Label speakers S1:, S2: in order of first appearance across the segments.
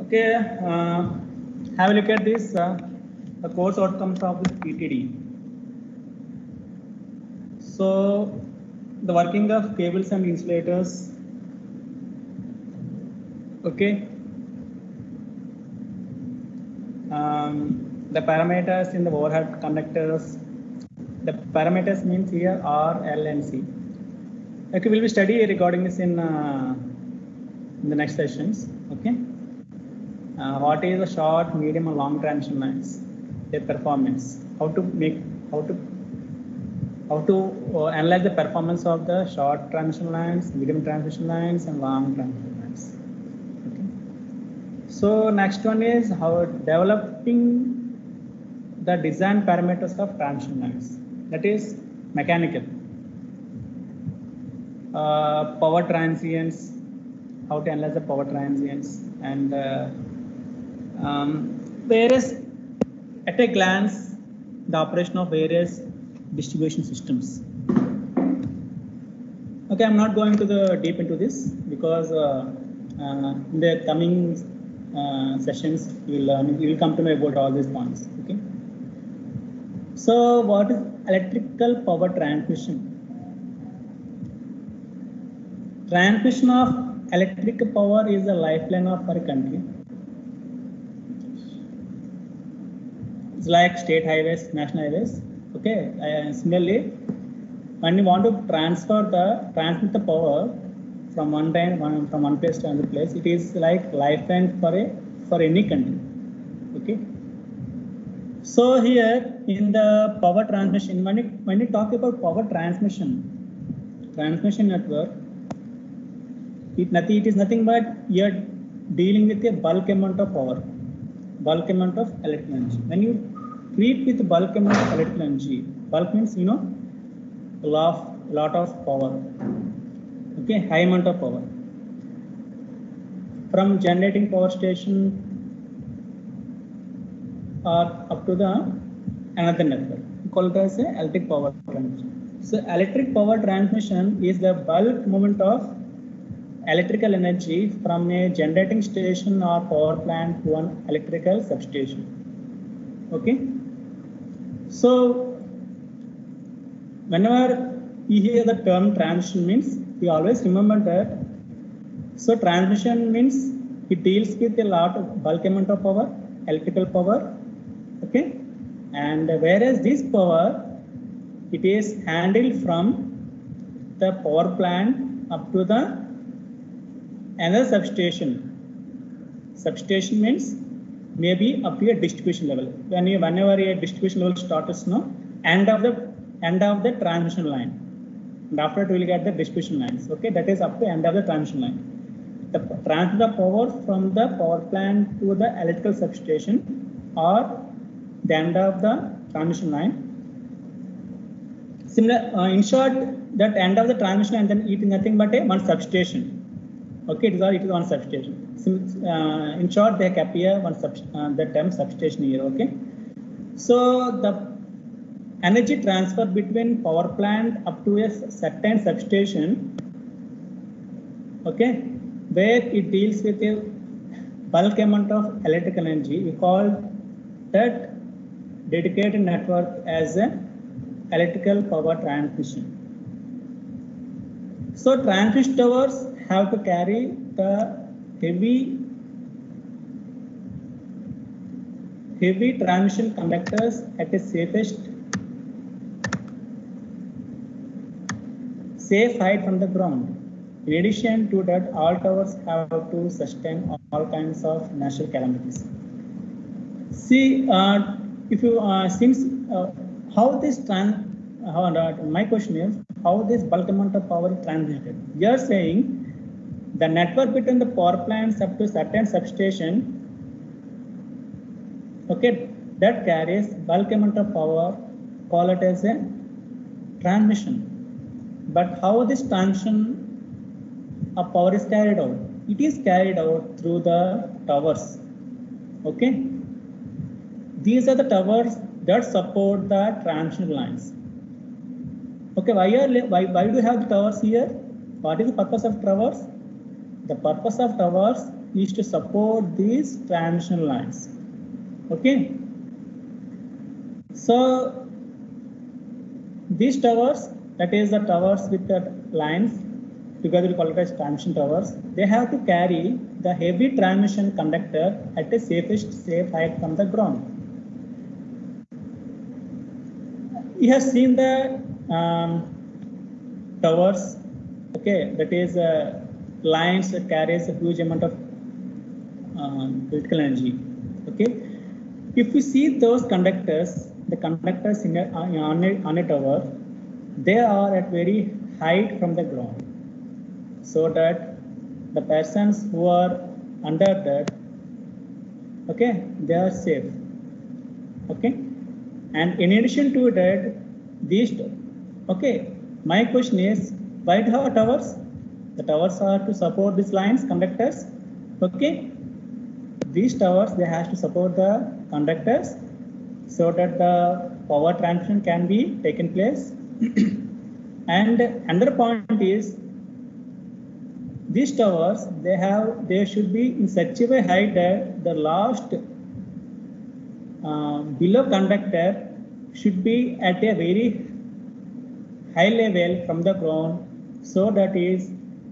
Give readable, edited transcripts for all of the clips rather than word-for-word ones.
S1: Okay, have a look at this, the course outcomes of this PTD. So, the working of cables and insulators. Okay. The parameters in the overhead conductors. The parameters means here R, L, and C. Okay, we'll be studying regarding this in the next sessions. Okay. What is the short, medium, and long transmission lines? Their performance. How to analyze the performance of the short transmission lines, medium transmission lines, and long transmission lines. Okay. So next one is how developing the design parameters of transmission lines. That is mechanical. Power transients. How to analyze the power transients, and various, at a glance, the operation of various distribution systems. Okay, I'm not going to the deep into this because in the coming sessions you will come to know about all these points. Okay. So what is electrical power transmission? Transmission of electric power is the lifeline of our country. It's like state highways, national highways. Okay. Similarly, when you want to transmit the power from one place to another place, it is like lifeline for any country. Okay. So here in the power transmission, when you talk about power transmission network, it is nothing but you're dealing with a bulk amount of power, bulk amount of electrical energy. When you treat with bulk amount of electrical energy, bulk means a lot of power. Okay, high amount of power from generating power station or up to the another network. We call it as electric power transmission. So electric power transmission is the bulk movement of electrical energy from a generating station or power plant to an electrical substation. Okay. So whenever you hear the term transmission means, you always remember that. So transmission means it deals with a lot of bulk amount of power, electrical power. Okay. And whereas this power, it is handled from the power plant up to the another substation. Substation means maybe up to a distribution level. Whenever a distribution level starts, end of the transmission line. And after it, we will get the distribution lines. Okay, that is up to end of the transmission line. The transfer the power from the power plant to the electrical substation or the end of the transmission line. Similar, in short, that end of the transmission line, then it is nothing but one substation. Okay, it is one substation. In short, they kept here the term substation here. Okay, so the energy transfer between power plant up to a certain substation. Okay, where it deals with a bulk amount of electrical energy, we call that dedicated network as a electrical power transmission. So transmission towers have to carry the heavy transmission conductors at a safe height from the ground. In addition to that, all towers have to sustain all kinds of natural calamities. See, if you my question is how this bulk amount of power is transmitted. You are saying the network between the power plants up to certain substation, okay, that carries bulk amount of power, call it as a transmission. But how this transmission of power is carried out? It is carried out through the towers. Okay, these are the towers that support the transmission lines. Okay, why do you have the towers here? What is the purpose of towers? The purpose of towers is to support these transmission lines. Okay. So these towers, that is the towers with the lines, together we call it as transmission towers. They have to carry the heavy transmission conductor at a safe height from the ground. You have seen the towers, okay, that is lines that carries a huge amount of electrical energy. Okay, if we see those conductors, the conductors on a tower, they are at very height from the ground, so that the persons who are under that, okay, they are safe. Okay, and in addition to that, these, okay, my question is, why do have towers? The towers are to support these lines, conductors. Okay, these towers, they have to support the conductors so that the power transmission can be taken place. And another point is, these towers, they should be in such a way high that the last below conductor should be at a very high level from the ground, so that it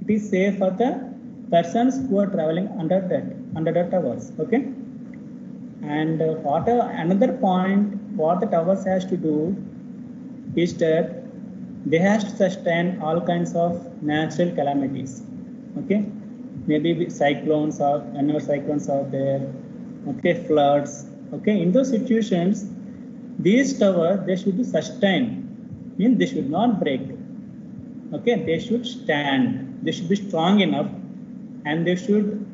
S1: is safe for the persons who are traveling under the towers. Okay, and another point what the towers has to do is that they have to sustain all kinds of natural calamities. Okay, maybe cyclones, or whenever cyclones are there, okay, floods. Okay, in those situations, these towers, they should be sustained, means they should not break. Okay, they should stand, they should be strong enough, and they should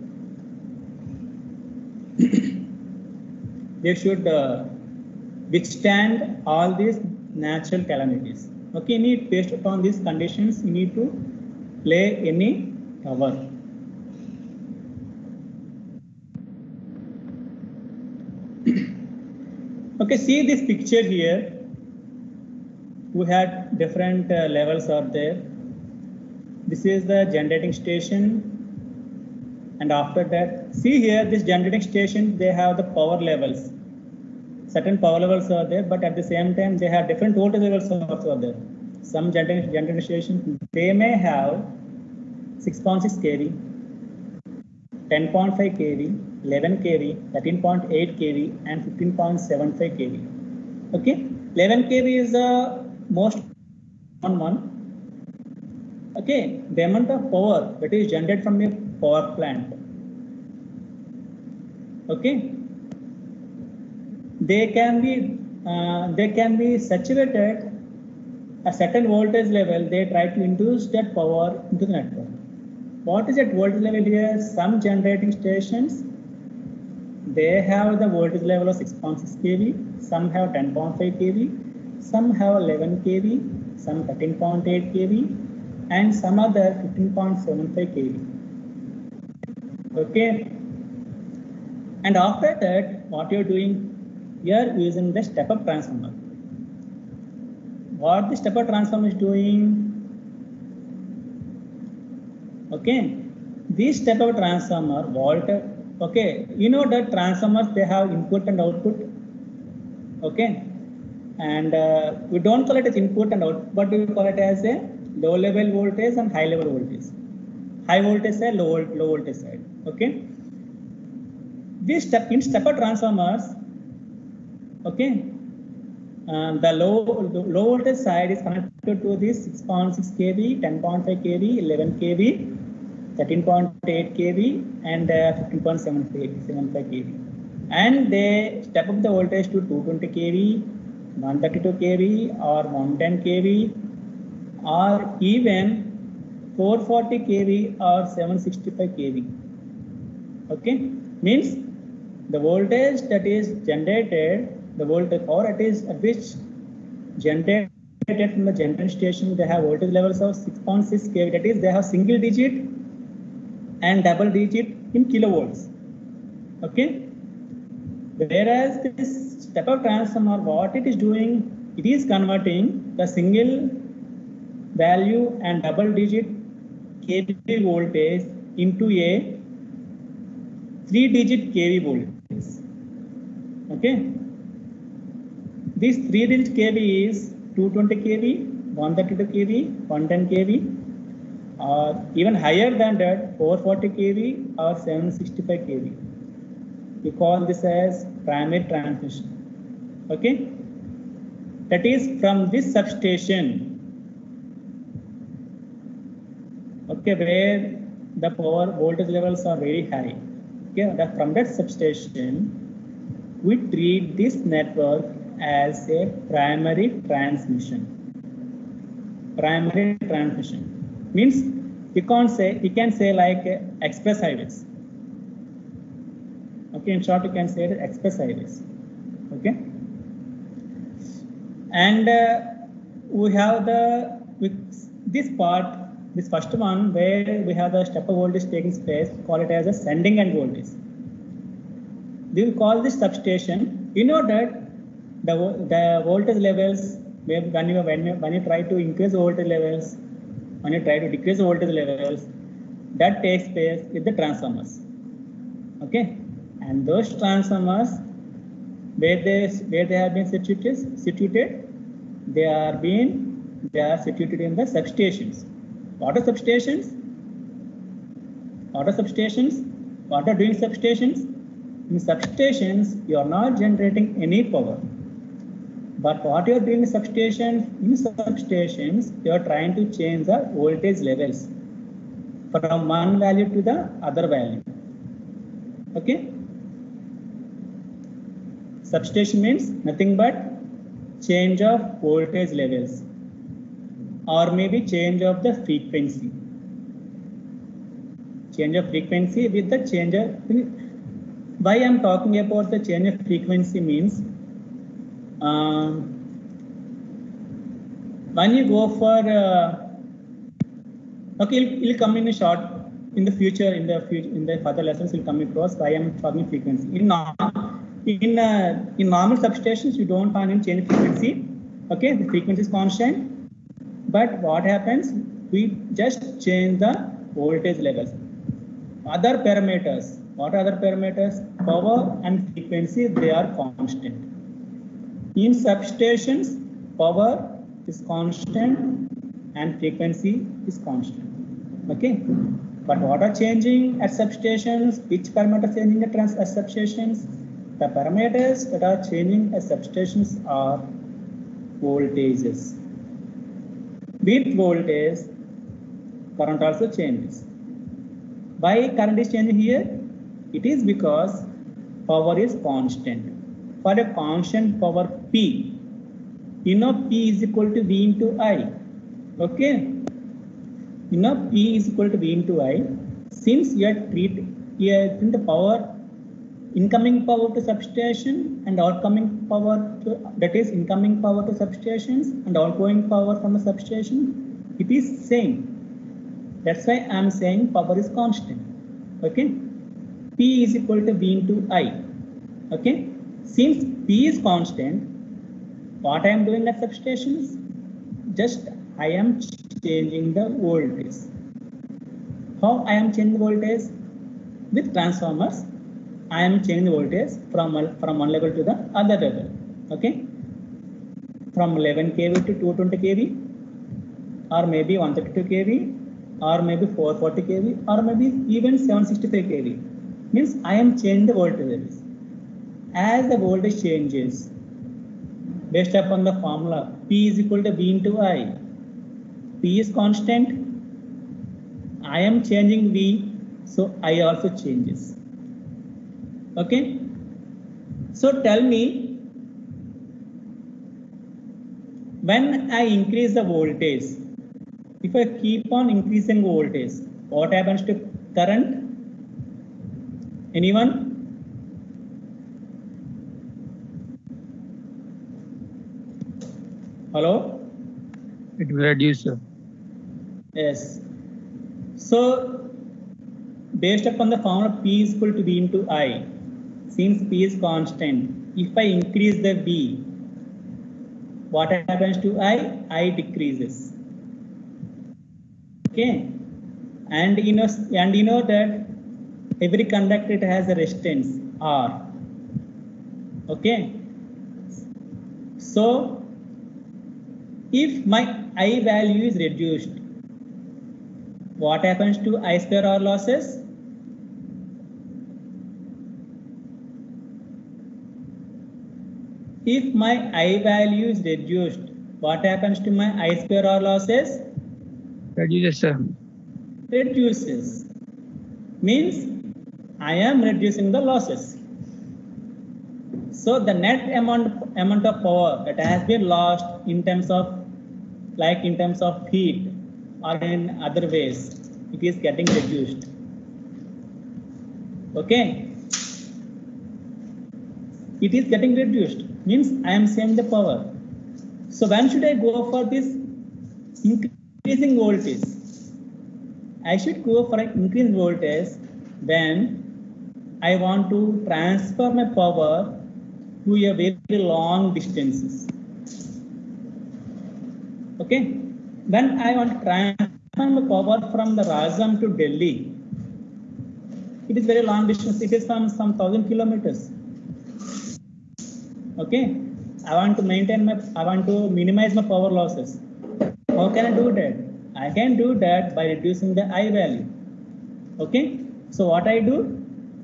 S1: withstand all these natural calamities. Okay, you need, based upon these conditions, you need to lay any tower. Okay, see this picture here. We had different levels are there. This is the generating station, and after that, see here, this generating station, they have the power levels. Certain power levels are there, but at the same time, they have different voltage levels also there. Some generating stations, they may have 6.6 kV, 10.5 kV, 11 kV, 13.8 kV, and 15.75 kV. Okay, 11 kV is the most common one. Okay, the amount of power that is generated from a power plant. Okay, they can be saturated a certain voltage level. They try to induce that power into the network. What is that voltage level here? Some generating stations, they have the voltage level of 6.6 kV, some have 10.5 kV, some have 11 kV, some 13.8 kV, and some other 15.75 kV. Okay, and after that, what you're doing, you're using the step-up transformer. What the step-up transformer is doing? Okay, this step-up transformer, voltage. Okay, you know that transformers, they have input and output. Okay, and we don't call it as input and output, but we call it as a low level voltage and high level voltage. High voltage side, low voltage side. Okay, this step-up transformers, okay, the low voltage side is connected to this 6.6 kV, 10.5 kV, 11 kV, 13.8 kV, and 15.75 kV. And they step up the voltage to 220 kV, 132 kV, or 110 kV, or even 440 kV or 765 kV. Okay, means the voltage that is generated, the voltage power at which generated from the generating station, they have voltage levels of 6.6 kV. That is, they have single digit and double digit in kilovolts. Okay, whereas this step-up transformer, what it is doing, it is converting the single value and double digit kV voltage into a 3-digit kV voltage. Okay. This 3-digit kV is 220 kV, 132 kV, 110 kV, or even higher than that, 440 kV or 765 kV. We call this as primary transmission. Okay. That is from this substation. Okay, where the power voltage levels are very high. Okay, from that substation, we treat this network as a primary transmission. Primary transmission means you can say like express highways. Okay, in short, you can say that express highways. Okay, and we have this part. This first one where we have the stepper voltage taking place, call it as a sending end voltage. We will call this substation. You know that the voltage levels, when you try to increase the voltage levels, when you try to decrease the voltage levels, that takes place with the transformers. Okay, and those transformers where they have been situated, they are situated in the substations. What are substations? What are substations? What are doing substations? In substations, you are not generating any power. But what you are doing in substations, you are trying to change the voltage levels from one value to the other value. Okay? Substation means nothing but change of voltage levels, or maybe change of the frequency. Change of frequency with the change of. Why I am talking about the change of frequency means when you go for okay, it'll come in a short in the future. In the further lessons, will come across why I am talking frequency. In normal substations, you don't find any change of frequency. Okay, the frequency is constant. But what happens? We just change the voltage levels. Other parameters. What are other parameters? Power and frequency, they are constant. In substations, power is constant and frequency is constant. Okay. But what are changing at substations? Which parameters changing at substations? The parameters that are changing at substations are voltages. With voltage, current also changes. Why current is changing here? It is because power is constant. For a constant power P, you know P is equal to V into I. Okay? You know P is equal to V into I. Since you are treating the power, incoming power to substation and outgoing power to, that is incoming power to substations and outgoing power from the substation, it is same. That's why I am saying power is constant. Okay, P is equal to V into I. Okay, since P is constant, what I am doing at substations? Just I am changing the voltage. How I am changing the voltage? With transformers, I am changing the voltage from one level to the other level. Okay, from 11 kV to 220 kV, or maybe 132 kV, or maybe 440 kV, or maybe even 765 kV. Means I am changing the voltage levels. As the voltage changes, based upon the formula, P is equal to V into I. P is constant. I am changing V, so I also changes. Okay. So tell me, when I increase the voltage, if I keep on increasing voltage, what happens to current? Anyone? Hello?
S2: It will reduce, sir.
S1: Yes. So, based upon the formula P is equal to V into I, since P is constant, if I increase the V, what happens to I? I decreases. Okay, and you know that every conductor it has a resistance R. Okay. So if my I value is reduced, what happens to I square R losses? If my I value is reduced, what happens to my I square R losses?
S2: Reduces, sir.
S1: Reduces. Means I am reducing the losses. So the net amount of power that has been lost in terms of heat or in other ways, it is getting reduced. Okay. It is getting reduced, means I am saving the power. So when should I go for this increasing voltage? I should go for an increased voltage when I want to transfer my power to a very long distances. Okay. When I want to transfer my power from the Rajam to Delhi, it is very long distance. It is some 1,000 kilometers. Okay. I want to minimize my power losses. How can I do that? I can do that by reducing the I value. Okay. So what I do?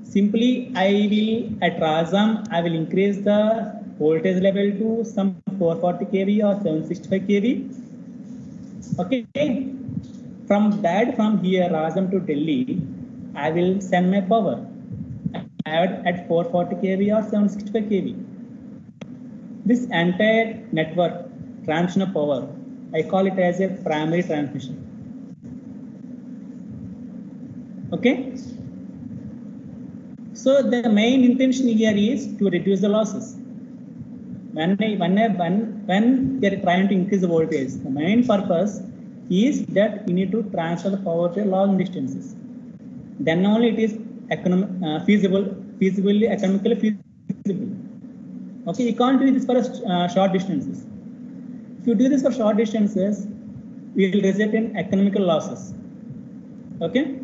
S1: Simply I will at Rajam, I will increase the voltage level to some 440 kV or 765 kV. Okay. From here Rajam to Delhi, I will send my power at 440 kV or 765 kV. This entire network transmission of power, I call it as a primary transmission. Okay. So the main intention here is to reduce the losses. When they are trying to increase the voltage, the main purpose is that you need to transfer the power to long distances. Then only it is economically feasible. Okay, you can't do this for short distances. If you do this for short distances, we will result in economical losses. Okay,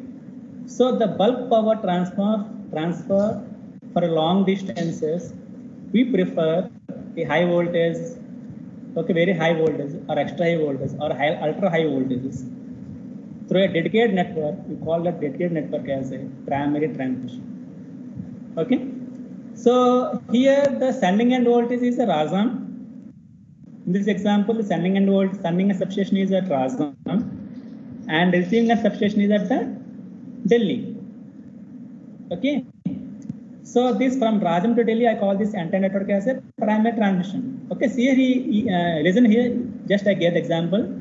S1: so the bulk power transfer for long distances, we prefer a high voltage, okay, very high voltage or extra high voltage or ultra high voltages. Through a dedicated network, we call that dedicated network as a primary transmission. Okay. So here the sending end voltage is a Rajam. In this example, the sending end substation is at Rajam and receiving end substation is at the Delhi. Okay. So this from Rajam to Delhi, I call this entire network as a primary transmission. Okay. See here, listen here. Just I gave the example.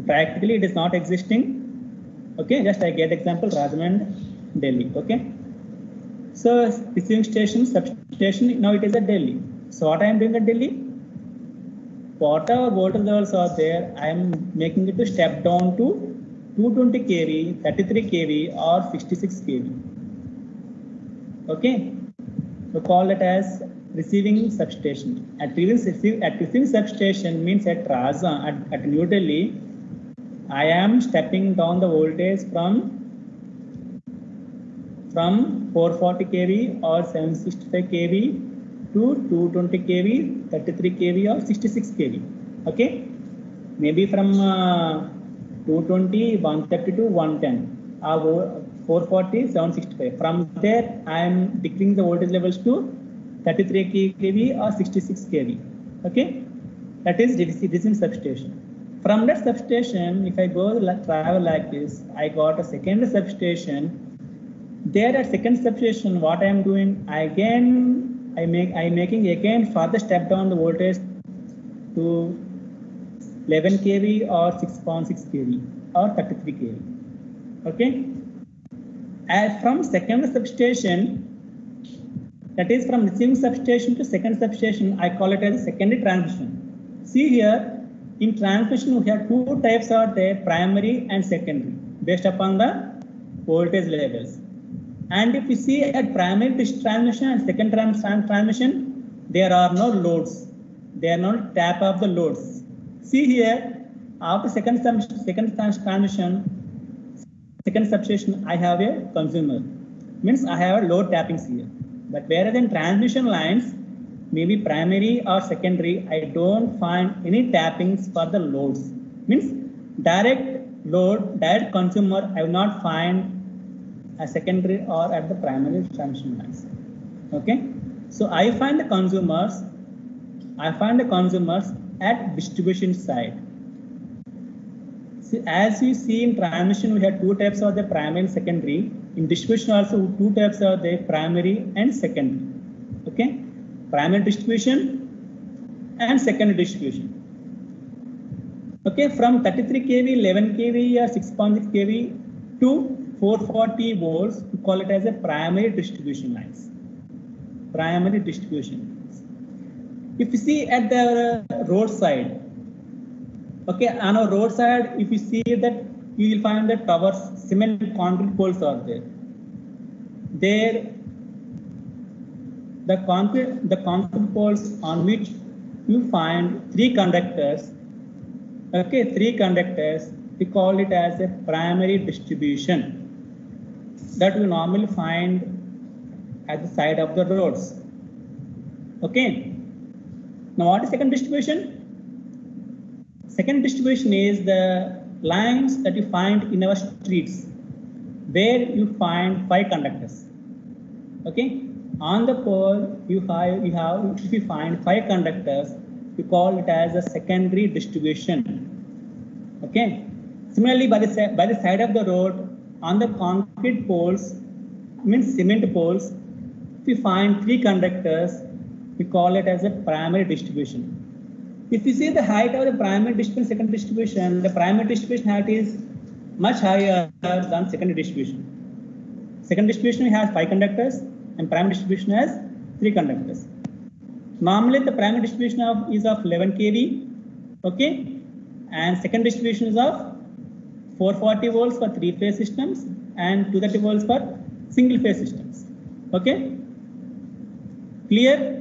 S1: Practically, it is not existing. Okay. Just I gave the example Rajam and Delhi. Okay. So receiving station, substation, now it is at Delhi. So what I am doing at Delhi? Whatever voltage levels are there, I am making it to step down to 220 kV, 33 kV or 66 kV. Okay. We call it as receiving substation. At receiving substation means at Raza, at New Delhi, I am stepping down the voltage from 440 kV or 765 kV to 220 kV, 33 kV or 66 kV. Okay. Maybe from 220, 130 to 110, 440, 765. From there, I am decreasing the voltage levels to 33 kV or 66 kV. Okay. That is receiving substation. From that substation, if I go travel like this, I got a second substation. There at second substation, what I am doing, I am making again further step down the voltage to 11 kV or 6.6 kV or 33 kV. Okay. As from second substation, that is from receiving substation to second substation, I call it as a secondary transmission. See here, in transmission we have two types are there, primary and secondary, based upon the voltage levels. And if you see at primary transmission and second transmission, there are no loads. There are no tap of the loads. See here, after second transmission, second substation, I have a consumer. means I have a load tappings here. But whereas in transmission lines, maybe primary or secondary, I don't find any tappings for the loads. Means direct load, direct consumer, I will not find a secondary or at the primary transmission lines. Okay, so I find the consumers at distribution side. See, as you see in transmission, we have two types of the primary and secondary. In distribution also two types of the primary and secondary. Okay, primary distribution and secondary distribution. Okay, from 33 kV, 11 kV or 6.6 kV to 440 volts, we call it as a primary distribution lines. Primary distribution lines. If you see at the roadside, okay, on a roadside, if you see that, you will find the towers, cement concrete poles are there. There, the concrete poles on which you find three conductors. Okay, three conductors, we call it as a primary distribution that we normally find at the side of the roads. Okay. Now, what is second distribution? Second distribution is the lines that you find in our streets, where you find 5 conductors. Okay. On the pole, if you find 5 conductors, we call it as a secondary distribution. Okay. Similarly, by the side of the road, on the concrete poles, means cement poles, if we find 3 conductors, we call it as a primary distribution. If you see the height of the primary distribution, secondary distribution, the primary distribution height is much higher than secondary distribution. Secondary distribution has 5 conductors and primary distribution has 3 conductors. Normally, the primary distribution is of 11 kV, okay, and second distribution is of 440 volts for 3-phase systems and 230 volts for single-phase systems. Okay, clear?